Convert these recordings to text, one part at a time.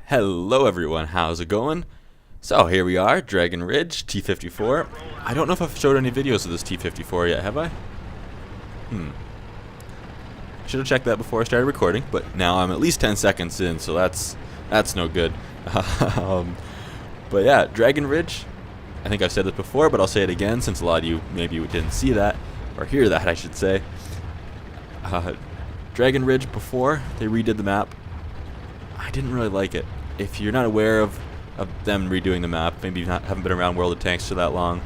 Hello everyone, how's it going? So here we are, Dragon Ridge, T-54. I don't know if I've showed any videos of this T-54 yet, have I? Should have checked that before I started recording, but now I'm at least 10 seconds in, so that's no good. But yeah, Dragon Ridge, I think I've said this before, but I'll say it again since a lot of you maybe didn't see that, or hear that I should say. Dragon Ridge, before they redid the map, I didn't really like it. If you're not aware of them redoing the map, maybe you haven't been around World of Tanks for that long,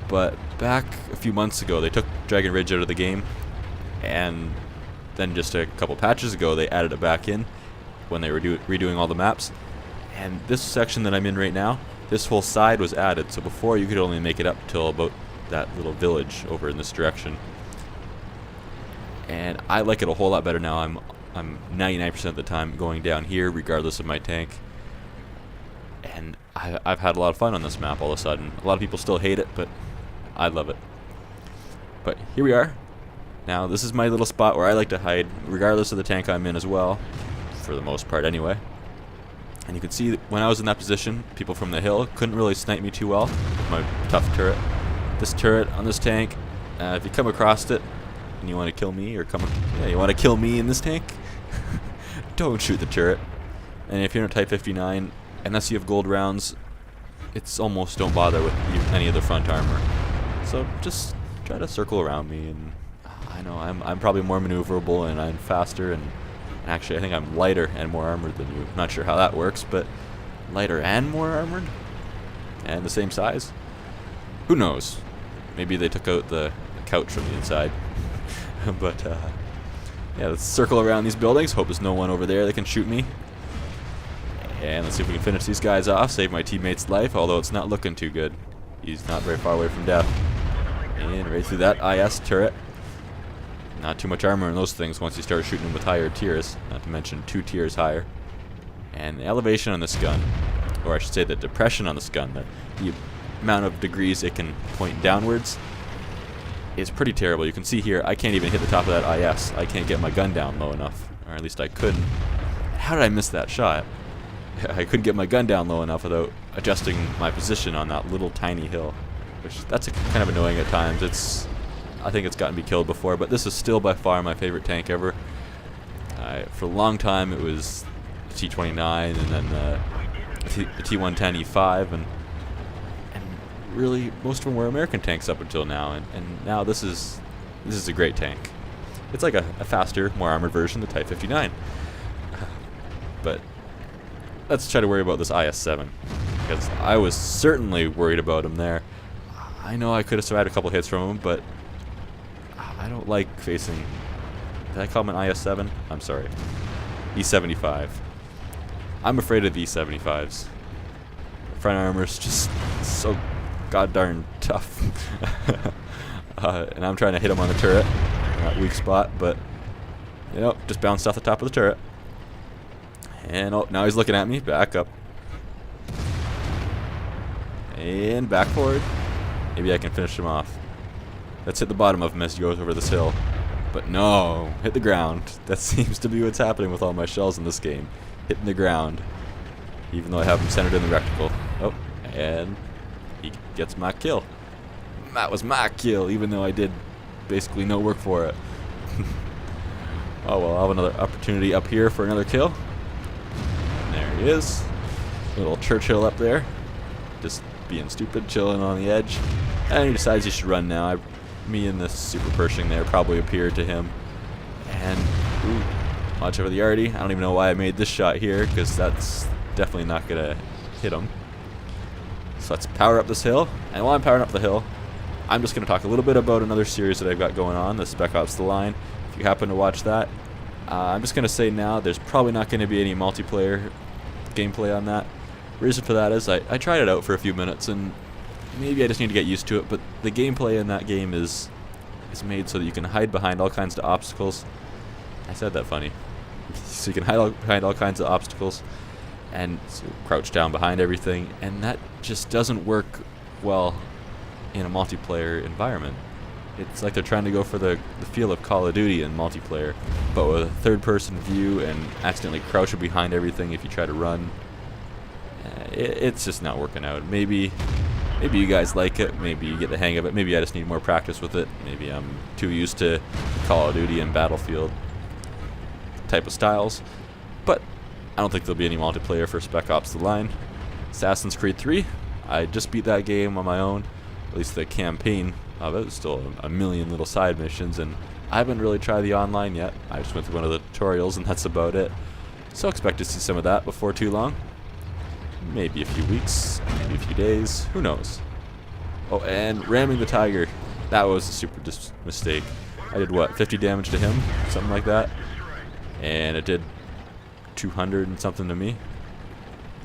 but back a few months ago they took Dragon Ridge out of the game, and then just a couple patches ago they added it back in when they were redoing all the maps. And this section that I'm in right now, this whole side was added, so before you could only make it up till about that little village over in this direction. And I like it a whole lot better now. I'm 99% of the time going down here regardless of my tank. And I've had a lot of fun on this map all of a sudden. A lot of people still hate it, but I love it. But here we are. Now this is my little spot where I like to hide regardless of the tank I'm in as well, for the most part anyway. And you can see that when I was in that position, people from the hill couldn't really snipe me too well with my tough turret. This turret on this tank, if you come across it and you want to kill me, or you want to kill me in this tank, don't shoot the turret. And if you're in a Type 59, unless you have gold rounds, it's almost don't bother with any of the front armor. So just try to circle around me, and I know I'm probably more maneuverable and I'm faster, and actually I think I'm lighter and more armored than you. Not sure how that works, but lighter and more armored? And the same size? Who knows? Maybe they took out the couch from the inside. But yeah, let's circle around these buildings. Hope there's no one over there that can shoot me. And let's see if we can finish these guys off, save my teammate's life, although it's not looking too good. He's not very far away from death. And right through that IS turret. Not too much armor in those things once you start shooting them with higher tiers, not to mention 2 tiers higher. And the elevation on this gun, or I should say the depression on this gun, the amount of degrees it can point downwards, is pretty terrible. You can see here, I can't even hit the top of that IS. I can't get my gun down low enough, or at least I couldn't. How did I miss that shot? I couldn't get my gun down low enough without adjusting my position on that little tiny hill, which that's kind of annoying at times. I think it's gotten me killed before, but this is still by far my favorite tank ever. For a long time it was the T-29, and then the T-110 E5, and really most of them were American tanks up until now, and now this is a great tank. It's like a faster, more armored version of the Type 59. But let's try to worry about this IS-7, because I was certainly worried about him there. I know I could have survived a couple hits from him, but I don't like facing... Did I call him an IS-7? I'm sorry. E-75. I'm afraid of the E-75s. Front armor's just so god-darn tough. And I'm trying to hit him on the turret. That weak spot, but... You know, just bounced off the top of the turret. And oh, now he's looking at me. Back up. And back forward. Maybe I can finish him off. Let's hit the bottom of him as he goes over this hill. But no, hit the ground. That seems to be what's happening with all my shells in this game. Hitting the ground. Even though I have him centered in the reticle. Oh, and he gets my kill. That was my kill, even though I did basically no work for it. Oh well, I'll have another opportunity up here for another kill. And there he is. Little Churchill up there. Just being stupid, chilling on the edge. And he decides he should run now. Me and this super Pershing there probably appeared to him. And, ooh, watch over the arty. I don't even know why I made this shot here, because that's definitely not going to hit him. So let's power up this hill. And while I'm powering up the hill, I'm just going to talk a little bit about another series that I've got going on, the Spec Ops The Line. If you happen to watch that, I'm just going to say now, there's probably not going to be any multiplayer gameplay on that. Reason for that is I tried it out for a few minutes, and maybe I just need to get used to it, but the gameplay in that game is made so that you can hide behind all kinds of obstacles. I said that funny. So you can hide behind all kinds of obstacles and so crouch down behind everything, and that just doesn't work well in a multiplayer environment. It's like they're trying to go for the feel of Call of Duty in multiplayer, but with a third-person view and accidentally crouching behind everything if you try to run. It's just not working out. Maybe you guys like it. Maybe you get the hang of it. Maybe I just need more practice with it. Maybe I'm too used to Call of Duty and Battlefield type of styles. But I don't think there'll be any multiplayer for Spec Ops: The Line. Assassin's Creed 3, I just beat that game on my own. At least the campaign of it. It's still a million little side missions, and I haven't really tried the online yet. I just went through one of the tutorials, and that's about it. So expect to see some of that before too long. Maybe a few weeks, maybe a few days, who knows. Oh, and ramming the Tiger, that was a super mistake. I did what, 50 damage to him? Something like that. And it did 200 and something to me.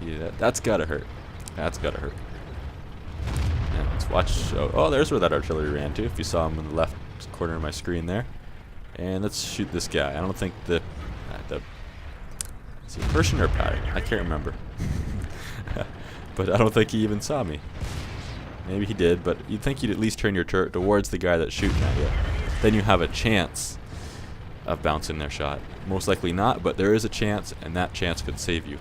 Yeah, that's gotta hurt. That's gotta hurt. And let's watch. Oh, there's where that artillery ran to. If you saw him in the left corner of my screen there. And let's shoot this guy. I don't think is he a Persian or a Pirate? I can't remember. But I don't think he even saw me. Maybe he did, but you'd think you'd at least turn your turret towards the guy that's shooting at you. Then you have a chance of bouncing their shot. Most likely not, but there is a chance, and that chance could save you.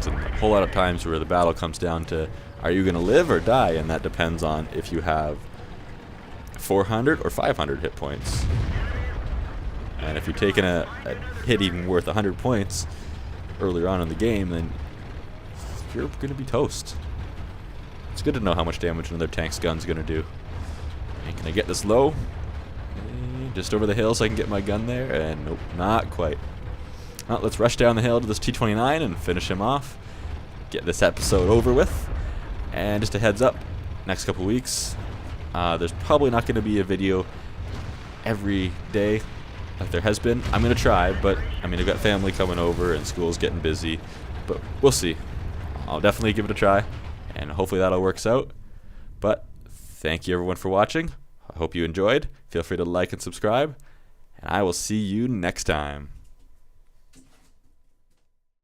So a whole lot of times where the battle comes down to, are you going to live or die? And that depends on if you have 400 or 500 hit points. And if you're taking a hit even worth 100 points earlier on in the game, then you're going to be toast. It's good to know how much damage another tank's gun's going to do. And can I get this low? Just over the hill so I can get my gun there? And nope, not quite. Well, let's rush down the hill to this T-29 and finish him off. Get this episode over with. And just a heads up, next couple weeks, there's probably not going to be a video every day like there has been. I'm going to try, but I mean, I've got family coming over and school's getting busy. But we'll see. I'll definitely give it a try, and hopefully that'll work out. But thank you everyone for watching. I hope you enjoyed. Feel free to like and subscribe, and I will see you next time.